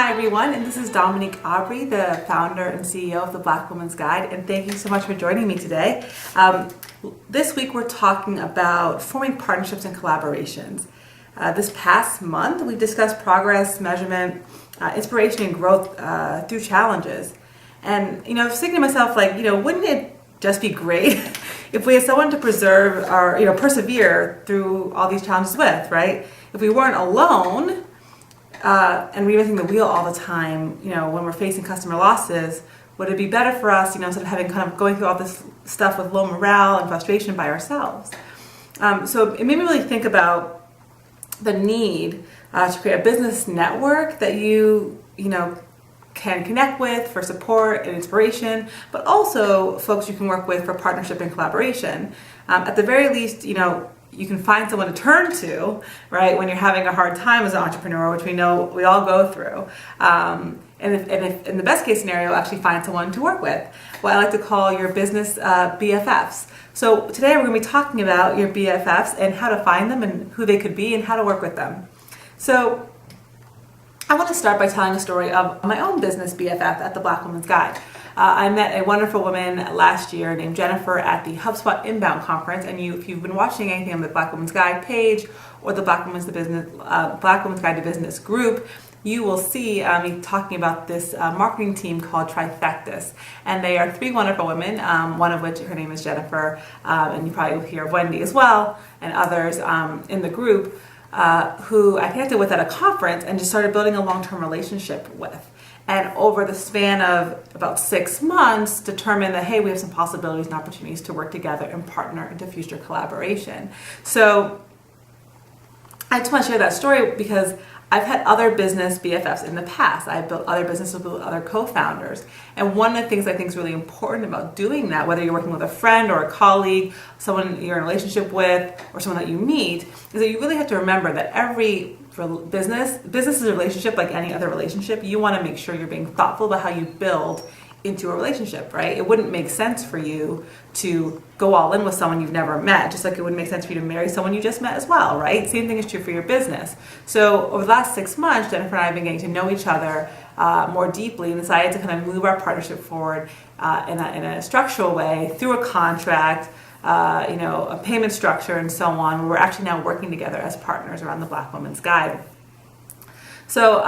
Hi everyone, and this is Dominique Aubry, the founder and CEO of the Black Woman's Guide, and thank you so much for joining me today. This week we're talking about forming partnerships and collaborations. This past month we discussed progress, measurement, inspiration, and growth through challenges. And I was thinking to myself, wouldn't it just be great if we had someone to preserve or persevere through all these challenges with, right? If we weren't alone and reinventing the wheel all the time, when we're facing customer losses, would it be better for us, instead of having going through all this stuff with low morale and frustration by ourselves? So it made me really think about the need to create a business network that you can connect with for support and inspiration, but also folks you can work with for partnership and collaboration. At the very least, you can find someone to turn to, right, when you're having a hard time as an entrepreneur, which we know we all go through. And if in the best case scenario, actually find someone to work with, what I like to call your business BFFs. So today we're going to be talking about your BFFs and how to find them and who they could be and how to work with them. So I want to start by telling a story of my own business BFF at the Black Woman's Guide. I met a wonderful woman last year named Jennifer at the HubSpot Inbound Conference, and if you've been watching anything on the Black Woman's Guide page or the Black Woman's Guide to Business group, you will see me talking about this marketing team called Trifectus. And they are three wonderful women, one of which, her name is Jennifer, and you probably will hear of Wendy as well, and others in the group, who I connected with at a conference and just started building a long-term relationship with. And over the span of about 6 months, determined that, hey, we have some possibilities and opportunities to work together and partner into future collaboration. So I just want to share that story because I've had other business BFFs in the past. I've built other businesses with other co-founders. And one of the things I think is really important about doing that, whether you're working with a friend or a colleague, someone you're in a relationship with, or someone that you meet, is that you really have to remember that every business is a relationship like any other relationship. You want to make sure you're being thoughtful about how you build into a relationship, right? It wouldn't make sense for you to go all in with someone you've never met, just like it wouldn't make sense for you to marry someone you just met as well, right? Same thing is true for your business. So over the last 6 months, Jennifer and I have been getting to know each other more deeply and decided to kind of move our partnership forward in a structural way through a contract, a payment structure and so on. We're actually now working together as partners around the Black Woman's Guide. So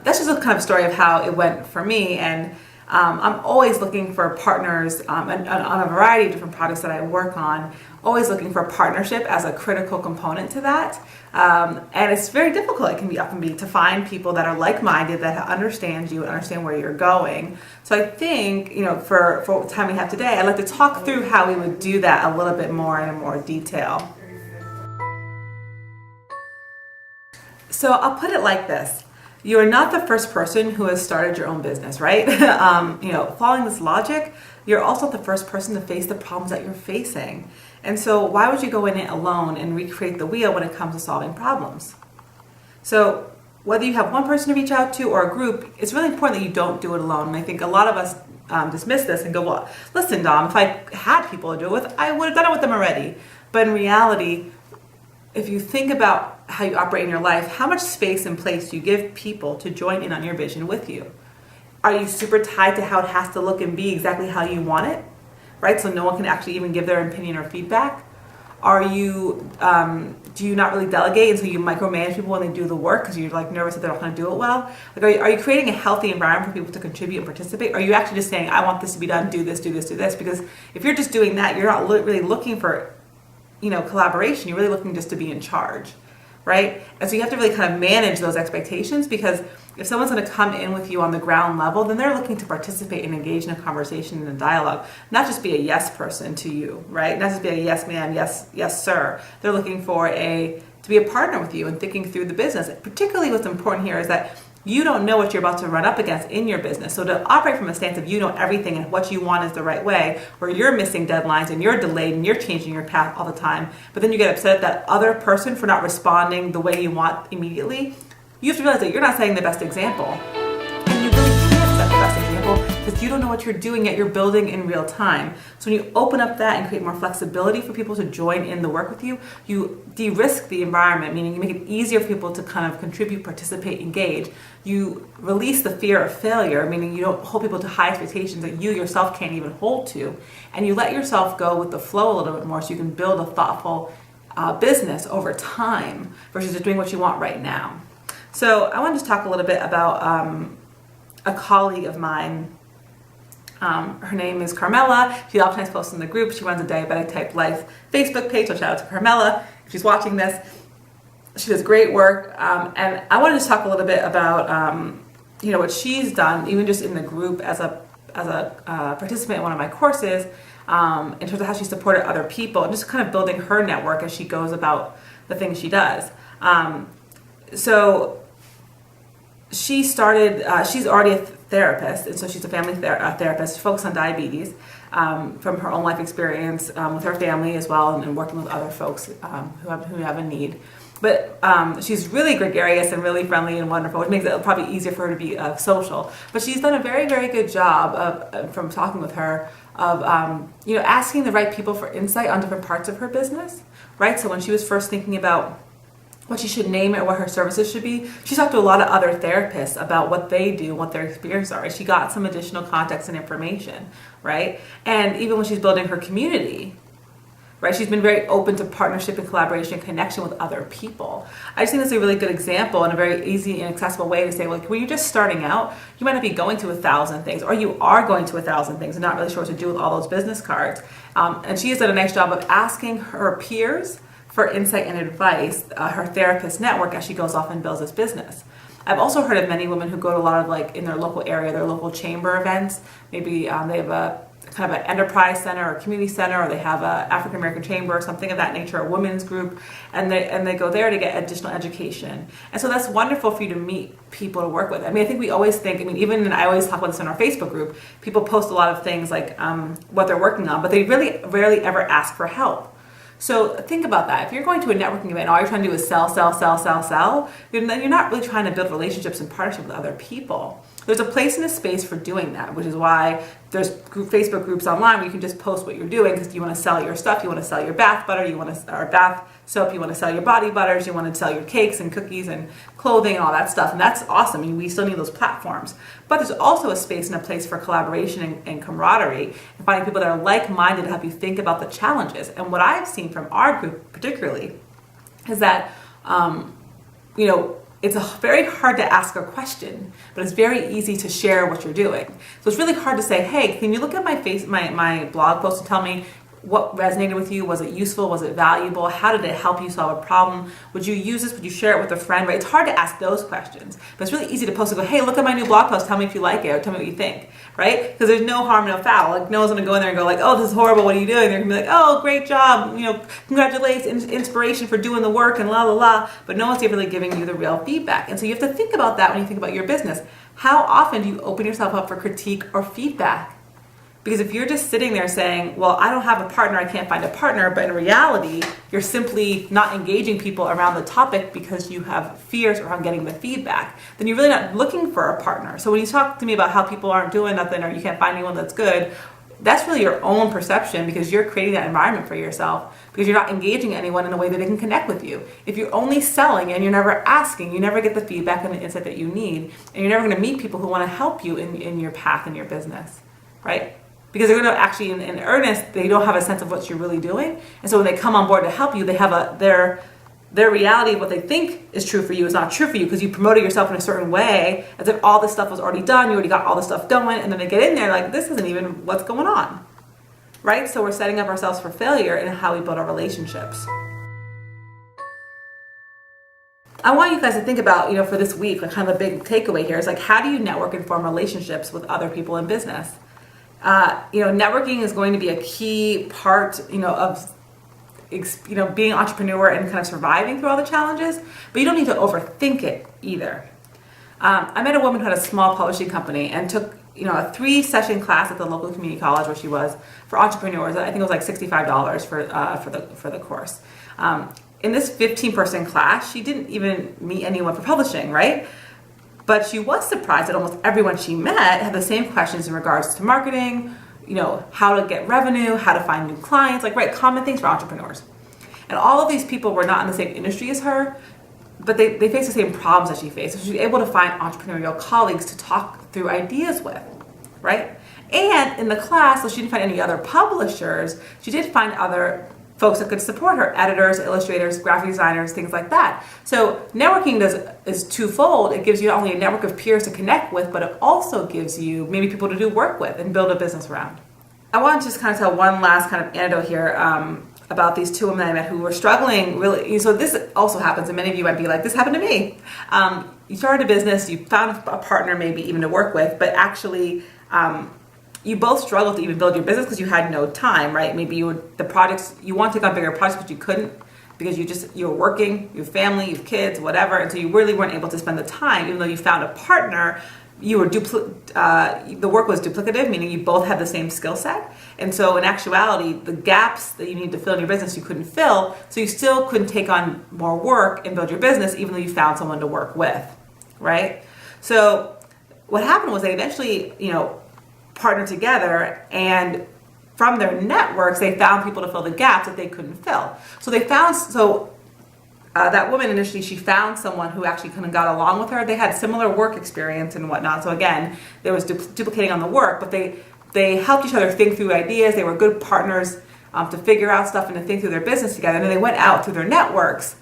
that's just a kind of story of how it went for me. And I'm always looking for partners on a variety of different products that I work on, always looking for partnership as a critical component to that. And it's very difficult, it can often be, to find people that are like-minded, that understand you and understand where you're going. So I think, for the time we have today, I'd like to talk through how we would do that a little bit more in more detail. So I'll put it like this. You are not the first person who has started your own business, right? Following this logic, you're also the first person to face the problems that you're facing. And so why would you go in it alone and recreate the wheel when it comes to solving problems? So whether you have one person to reach out to or a group, it's really important that you don't do it alone. And I think a lot of us dismiss this and go, well, listen, Dom, if I had people to do it with, I would have done it with them already. But in reality, if you think about how you operate in your life, how much space and place do you give people to join in on your vision with you? Are you super tied to how it has to look and be exactly how you want it, right? So no one can actually even give their opinion or feedback? Are you, do you not really delegate and so you micromanage people when they do the work because you're nervous that they're not going to do it well? Are you creating a healthy environment for people to contribute and participate? Or are you actually just saying, I want this to be done, do this, do this, do this? Because if you're just doing that, you're not really looking for collaboration. You're really looking just to be in charge, right? And so you have to really kind of manage those expectations, because if someone's going to come in with you on the ground level, then they're looking to participate and engage in a conversation and a dialogue, not just be a yes person to you, right? Not just be a yes ma'am, yes sir. They're looking for to be a partner with you and thinking through the business. Particularly what's important here is that you don't know what you're about to run up against in your business. So to operate from a stance of you know everything and what you want is the right way, where you're missing deadlines and you're delayed and you're changing your path all the time, but then you get upset at that other person for not responding the way you want immediately, you have to realize that you're not setting the best example. And you really can't set the best example because you don't know what you're doing yet. You're building in real time. So when you open up that and create more flexibility for people to join in the work with you, you de-risk the environment, meaning you make it easier for people to kind of contribute, participate, engage. You release the fear of failure, meaning you don't hold people to high expectations that you yourself can't even hold to. And you let yourself go with the flow a little bit more so you can build a thoughtful business over time versus just doing what you want right now. So I want to just talk a little bit about a colleague of mine. Her name is Carmela. She oftentimes posts in the group. She runs a Diabetic Type Life Facebook page, so shout out to Carmela if she's watching this. She does great work, and I wanted to talk a little bit about what she's done, even just in the group as a participant in one of my courses, in terms of how she supported other people and just kind of building her network as she goes about the things she does. So she started, she's already a therapist, and so she's a family therapist focused on diabetes from her own life experience with her family as well, and working with other folks who have a need. But she's really gregarious and really friendly and wonderful, which makes it probably easier for her to be social. But she's done a very, very good job of, from talking with her, of asking the right people for insight on different parts of her business, right? So when she was first thinking about what she should name it or what her services should be, she talked to a lot of other therapists about what they do, what their experiences are. She got some additional context and information, right? And even when she's building her community, right, she's been very open to partnership and collaboration and connection with other people. I just think that's a really good example and a very easy and accessible way to say, like, when you're just starting out, you might not be going to 1,000 things, or you are going to 1,000 things and not really sure what to do with all those business cards. And she has done a nice job of asking her peers for insight and advice, her therapist network, as she goes off and builds this business. I've also heard of many women who go to a lot of, like, in their local area, their local chamber events. Maybe they have a kind of an enterprise center or community center, or they have a African American chamber or something of that nature, a women's group, and they go there to get additional education. And so that's wonderful for you to meet people to work with. I mean, I think we always think, and I always talk about this in our Facebook group, people post a lot of things like what they're working on, but they really rarely ever ask for help. So think about that. If you're going to a networking event and all you're trying to do is sell, then you're not really trying to build relationships and partnership with other people. There's a place and a space for doing that, which is why there's Facebook groups online where you can just post what you're doing, because you want to sell your stuff, you want to sell your bath butter, or bath soap, you want to sell your body butters, you want to sell your cakes and cookies and clothing and all that stuff, and that's awesome. I mean, we still need those platforms. But there's also a space and a place for collaboration and camaraderie, and finding people that are like-minded to help you think about the challenges. And what I've seen from our group particularly is that, it's very hard to ask a question, but it's very easy to share what you're doing. So it's really hard to say, hey, can you look at my blog post and tell me what resonated with you? Was it useful? Was it valuable? How did it help you solve a problem? Would you use this? Would you share it with a friend? Right? It's hard to ask those questions, but it's really easy to post and go, hey, look at my new blog post. Tell me if you like it, or tell me what you think, right? Because there's no harm, no foul. Like, no one's going to go in there and go like, oh, this is horrible. What are you doing? They're going to be like, oh, great job. Congratulations, inspiration for doing the work and la, la, la. But no one's really giving you the real feedback. And so you have to think about that when you think about your business. How often do you open yourself up for critique or feedback? Because if you're just sitting there saying, well, I don't have a partner, I can't find a partner, but in reality, you're simply not engaging people around the topic because you have fears around getting the feedback, then you're really not looking for a partner. So when you talk to me about how people aren't doing nothing or you can't find anyone that's good, that's really your own perception, because you're creating that environment for yourself, because you're not engaging anyone in a way that they can connect with you. If you're only selling and you're never asking, you never get the feedback and the insight that you need, and you're never going to meet people who want to help you in your path in your business, right? Because they're going to actually, in earnest, they don't have a sense of what you're really doing. And so when they come on board to help you, they have their reality of what they think is true for you is not true for you, because you promoted yourself in a certain way as if all this stuff was already done, you already got all this stuff going, and then they get in there like, this isn't even what's going on, right? So we're setting up ourselves for failure in how we build our relationships. I want you guys to think about, for this week, like kind of a big takeaway here is like, how do you network and form relationships with other people in business? Networking is going to be a key part, of being an entrepreneur and kind of surviving through all the challenges, but you don't need to overthink it either. I met a woman who had a small publishing company and took, a 3-session class at the local community college where she was for entrepreneurs. I think it was like $65 for the course. In this 15-person class, she didn't even meet anyone for publishing, right? But she was surprised that almost everyone she met had the same questions in regards to marketing, how to get revenue, how to find new clients, common things for entrepreneurs. And all of these people were not in the same industry as her, but they faced the same problems that she faced. So she was able to find entrepreneurial colleagues to talk through ideas with, right? And in the class, so she didn't find any other publishers, she did find other folks that could support her, editors, illustrators, graphic designers, things like that. So networking is twofold. It gives you not only a network of peers to connect with, but it also gives you maybe people to do work with and build a business around. I want to just kind of tell one last kind of anecdote here about these two women I met who were struggling really. So this also happens, and many of you might be like, this happened to me. You started a business, you found a partner maybe even to work with, but actually you both struggled to even build your business because you had no time, right? Maybe you want to take on bigger projects, but you couldn't because you were working, you have family, you have kids, whatever, and so you really weren't able to spend the time. Even though you found a partner, the work was duplicative, meaning you both had the same skill set. And so in actuality, the gaps that you need to fill in your business, you couldn't fill. So you still couldn't take on more work and build your business, even though you found someone to work with, right? So what happened was they eventually, partnered together, and from their networks, they found people to fill the gaps that they couldn't fill. So that woman initially, she found someone who actually kind of got along with her. They had similar work experience and whatnot. So again, there was duplicating on the work, but they helped each other think through ideas. They were good partners to figure out stuff and to think through their business together. And then they went out through their networks,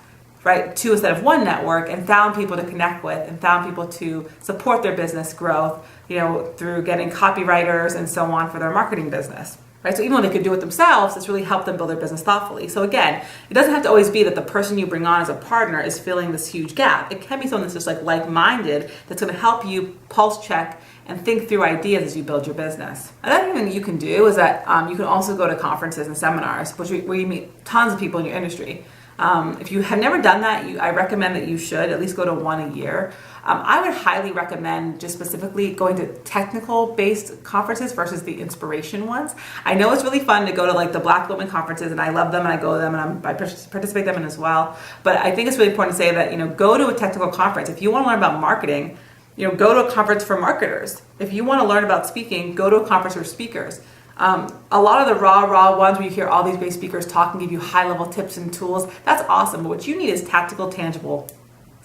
right, two instead of one network, and found people to connect with and found people to support their business growth, through getting copywriters and so on for their marketing business. Right? So even though they could do it themselves, it's really helped them build their business thoughtfully. So again, it doesn't have to always be that the person you bring on as a partner is filling this huge gap. It can be someone that's just like-minded, that's going to help you pulse check and think through ideas as you build your business. Another thing you can do is that you can also go to conferences and seminars, where you meet tons of people in your industry. If you have never done that, I recommend that you should at least go to one a year. I would highly recommend just specifically going to technical-based conferences versus the inspiration ones. I know it's really fun to go to the Black Women conferences, and I love them, and I go to them, and I participate in them as well. But I think it's really important to say that go to a technical conference. If you want to learn about marketing, go to a conference for marketers. If you want to learn about speaking, go to a conference for speakers. A lot of the raw ones where you hear all these great speakers talk and give you high-level tips and tools, that's awesome. But what you need is tactical, tangible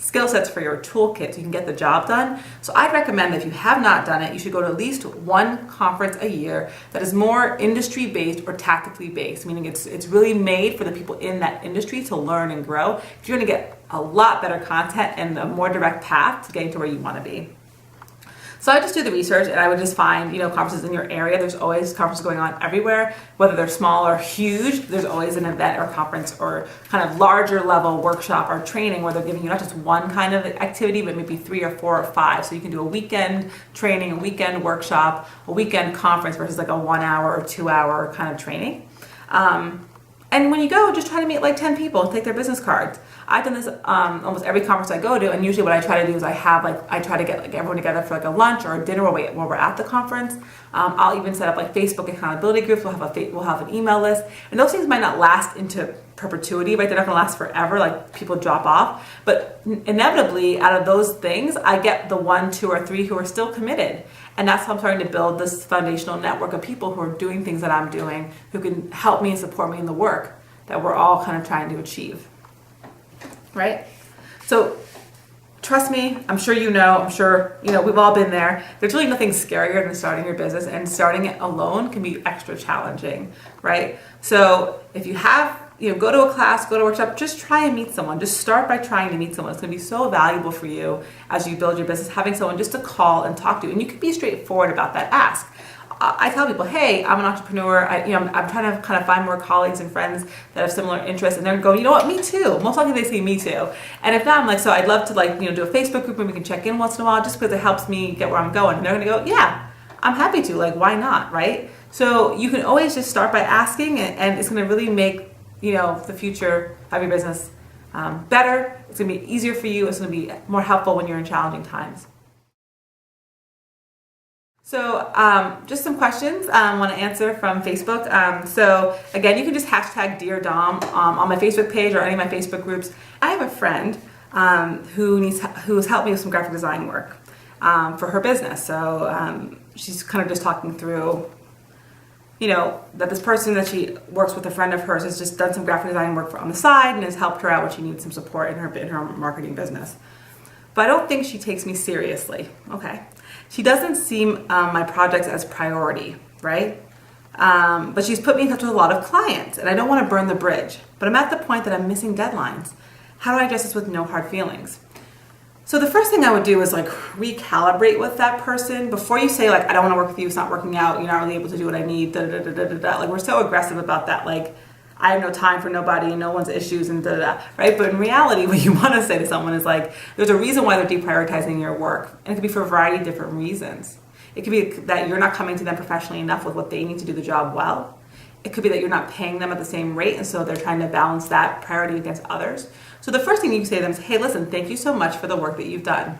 skill sets for your toolkit so you can get the job done. So I'd recommend that if you have not done it, you should go to at least one conference a year that is more industry-based or tactically based, meaning it's really made for the people in that industry to learn and grow. You're going to get a lot better content and a more direct path to getting to where you want to be. So I just do the research, and I would just find, conferences in your area. There's always conferences going on everywhere, whether they're small or huge. There's always an event or conference or kind of larger level workshop or training where they're giving you not just one kind of activity, but maybe 3 or 4 or 5. So you can do a weekend training, a weekend workshop, a weekend conference versus like a 1 hour or 2 hour kind of training. And when you go, just try to meet 10 people and take their business cards. I've done this almost every conference I go to, and usually what I try to do is I try to get everyone together for a lunch or a dinner while we're at the conference. I'll even set up Facebook accountability groups. We'll have an email list, and those things might not last into perpetuity, right? They're not going to last forever. People drop off, but inevitably, out of those things, I get the 1, 2, or 3 who are still committed. And that's how I'm starting to build this foundational network of people who are doing things that I'm doing, who can help me and support me in the work that we're all kind of trying to achieve, right? So trust me, I'm sure we've all been there. There's really nothing scarier than starting your business, and starting it alone can be extra challenging, right? So if you have, go to a class, go to a workshop, just try and meet someone. Just start by trying to meet someone. It's going to be so valuable for you as you build your business, having someone just to call and talk to. And you can be straightforward about that ask. I tell people, hey, I'm an entrepreneur. I'm trying to kind of find more colleagues and friends that have similar interests, and they're going, you know what, me too. Most likely they say me too. And if not, I'm like, so I'd love to do a Facebook group and we can check in once in a while, just because it helps me get where I'm going. And they're going to go, yeah, I'm happy to. Why not, right? So you can always just start by asking, and it's going to really make the future of your business better. It's going to be easier for you. It's going to be more helpful when you're in challenging times. So just some questions I want to answer from Facebook. So again, you can just hashtag Dear Dom on my Facebook page or any of my Facebook groups. I have a friend who's helped me with some graphic design work. for her business. So she's kind of just talking through, that this person that she works with, a friend of hers, has just done some graphic design work on the side and has helped her out when she needs some support in her marketing business. But I don't think she takes me seriously. Okay. She doesn't seem my projects as priority, right? But she's put me in touch with a lot of clients, and I don't want to burn the bridge. But I'm at the point that I'm missing deadlines. How do I address this with no hard feelings? So the first thing I would do is recalibrate with that person before you say I don't want to work with you, it's not working out, you're not really able to do what I need, da da da da da da. We're so aggressive about that, I have no time for nobody and no one's issues and da da da, right? But in reality, what you want to say to someone is there's a reason why they're deprioritizing your work, and it could be for a variety of different reasons. It could be that you're not coming to them professionally enough with what they need to do the job well. It could be that you're not paying them at the same rate, and so they're trying to balance that priority against others. So the first thing you can say to them is, hey, listen, thank you so much for the work that you've done.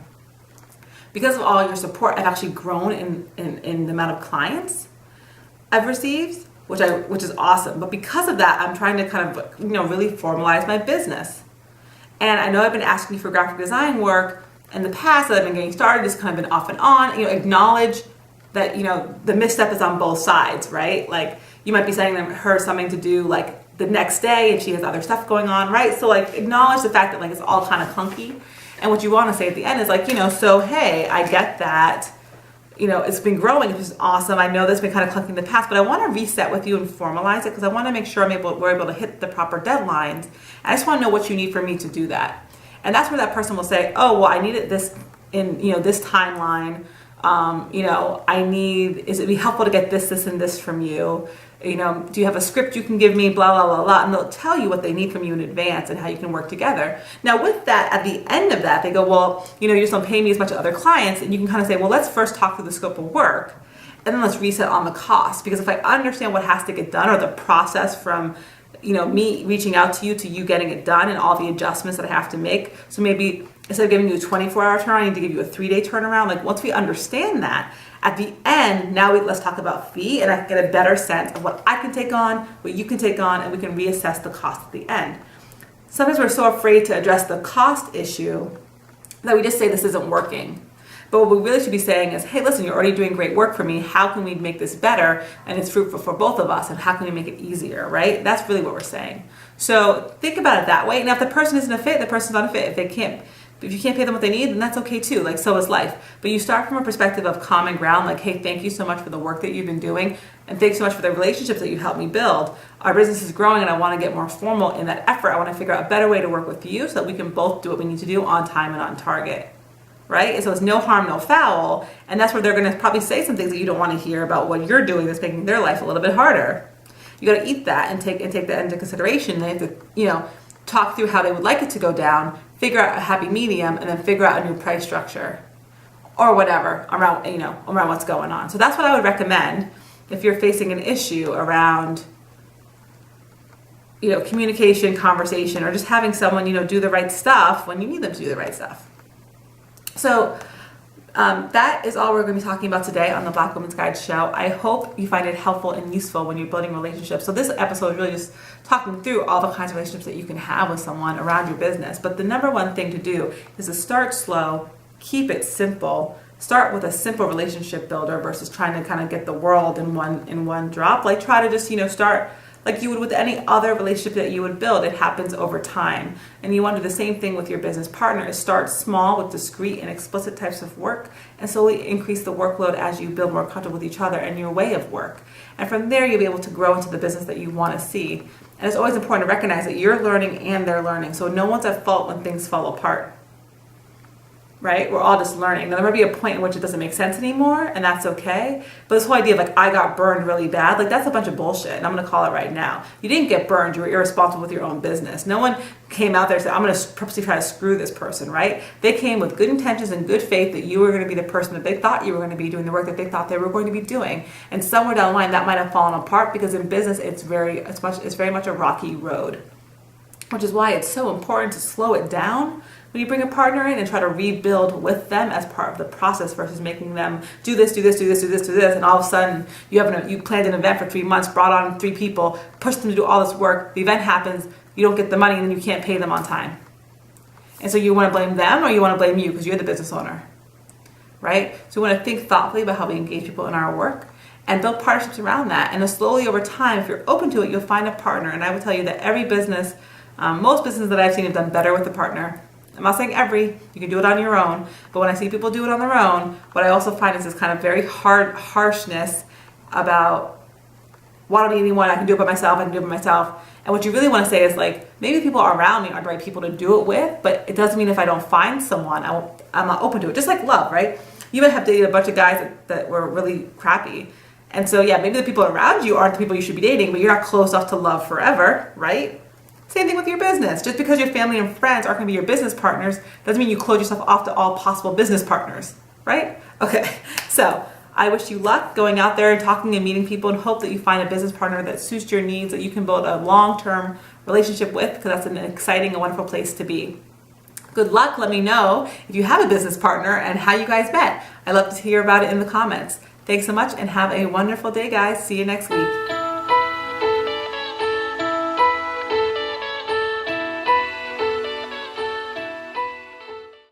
Because of all your support, I've actually grown in the amount of clients I've received, which is awesome. But because of that, I'm trying to kind of really formalize my business. And I know I've been asking you for graphic design work in the past that I've been getting started, just kind of been off and on. Acknowledge that the misstep is on both sides, right? You might be sending her something to do the next day and she has other stuff going on, right? So acknowledge the fact that it's all kind of clunky. And what you want to say at the end is so hey, I get that, it's been growing, which is awesome. I know that's been kind of clunky in the past, but I want to reset with you and formalize it because I want to make sure we're able to hit the proper deadlines. And I just want to know what you need for me to do that. And that's where that person will say, oh, well, I need it this in, this timeline. It'd be helpful to get this, and this from you. Do you have a script you can give me, blah, blah, blah, blah. And they'll tell you what they need from you in advance and how you can work together. Now with that, at the end of that, they go, well, you just don't pay me as much as other clients. And you can kind of say, well, let's first talk through the scope of work and then let's reset on the cost. Because if I understand what has to get done or the process from me reaching out to you getting it done and all the adjustments that I have to make. So maybe instead of giving you a 24-hour turnaround, I need to give you a 3-day turnaround. Once we understand that, at the end, now let's talk about fee, and I can get a better sense of what I can take on, what you can take on, and we can reassess the cost at the end. Sometimes we're so afraid to address the cost issue that we just say this isn't working. But what we really should be saying is, hey, listen, you're already doing great work for me. How can we make this better and it's fruitful for both of us? And how can we make it easier, right? That's really what we're saying. So think about it that way. Now, if the person isn't a fit, the person's not a fit. If you can't pay them what they need, then that's okay too. So is life. But you start from a perspective of common ground, hey, thank you so much for the work that you've been doing. And thanks so much for the relationships that you helped me build. Our business is growing and I want to get more formal in that effort. I want to figure out a better way to work with you so that we can both do what we need to do on time and on target. Right? And so it's no harm, no foul. And that's where they're going to probably say some things that you don't want to hear about what you're doing that's making their life a little bit harder. You got to eat that and take that into consideration. They have to, talk through how they would like it to go down, figure out a happy medium, and then figure out a new price structure or whatever around what's going on. So that's what I would recommend if you're facing an issue around, communication, conversation, or just having someone, do the right stuff when you need them to do the right stuff. So that is all we're going to be talking about today on the Black Women's Guide show. I hope you find it helpful and useful when you're building relationships. So this episode is really just talking through all the kinds of relationships that you can have with someone around your business. But the number one thing to do is to start slow, keep it simple, start with a simple relationship builder versus trying to kind of get the world in one drop. Try to just, start like you would with any other relationship that you would build. It happens over time. And you want to do the same thing with your business partner, is start small with discrete and explicit types of work and slowly increase the workload as you build more comfortable with each other and your way of work. And from there, you'll be able to grow into the business that you want to see. And it's always important to recognize that you're learning and they're learning. So no one's at fault when things fall apart. Right? We're all just learning. Now, there might be a point in which it doesn't make sense anymore, and that's okay. But this whole idea of I got burned really bad, that's a bunch of bullshit, and I'm going to call it right now. You didn't get burned. You were irresponsible with your own business. No one came out there and said, I'm going to purposely try to screw this person, right? They came with good intentions and good faith that you were going to be the person that they thought you were going to be doing the work that they thought they were going to be doing. And somewhere down the line, that might have fallen apart because in business, it's very much a rocky road, which is why it's so important to slow it down when you bring a partner in and try to rebuild with them as part of the process versus making them do this, and all of a sudden you planned an event for 3 months, brought on 3 people, pushed them to do all this work, the event happens, you don't get the money, and then you can't pay them on time. And so you want to blame them or you want to blame you because you're the business owner, right? So we want to think thoughtfully about how we engage people in our work and build partnerships around that. And then slowly over time, if you're open to it, you'll find a partner. And I will tell you that every business, most businesses that I've seen have done better with a partner. I'm not saying every, you can do it on your own, but when I see people do it on their own, what I also find is this kind of very harshness about, why don't anyone, I can do it by myself, And what you really want to say is like, maybe people around me are the right people to do it with, but it doesn't mean if I don't find someone, I'm not open to it. Just like love, right? You might have dated a bunch of guys that were really crappy. And so, yeah, maybe the people around you aren't the people you should be dating, but you're not close enough to love forever, right? Same thing with your business. Just because your family and friends aren't going to be your business partners doesn't mean you close yourself off to all possible business partners, right? Okay, so I wish you luck going out there and talking and meeting people, and hope that you find a business partner that suits your needs, that you can build a long-term relationship with, because that's an exciting and wonderful place to be. Good luck. Let me know if you have a business partner and how you guys met. I'd love to hear about it in the comments. Thanks so much and have a wonderful day, guys. See you next week.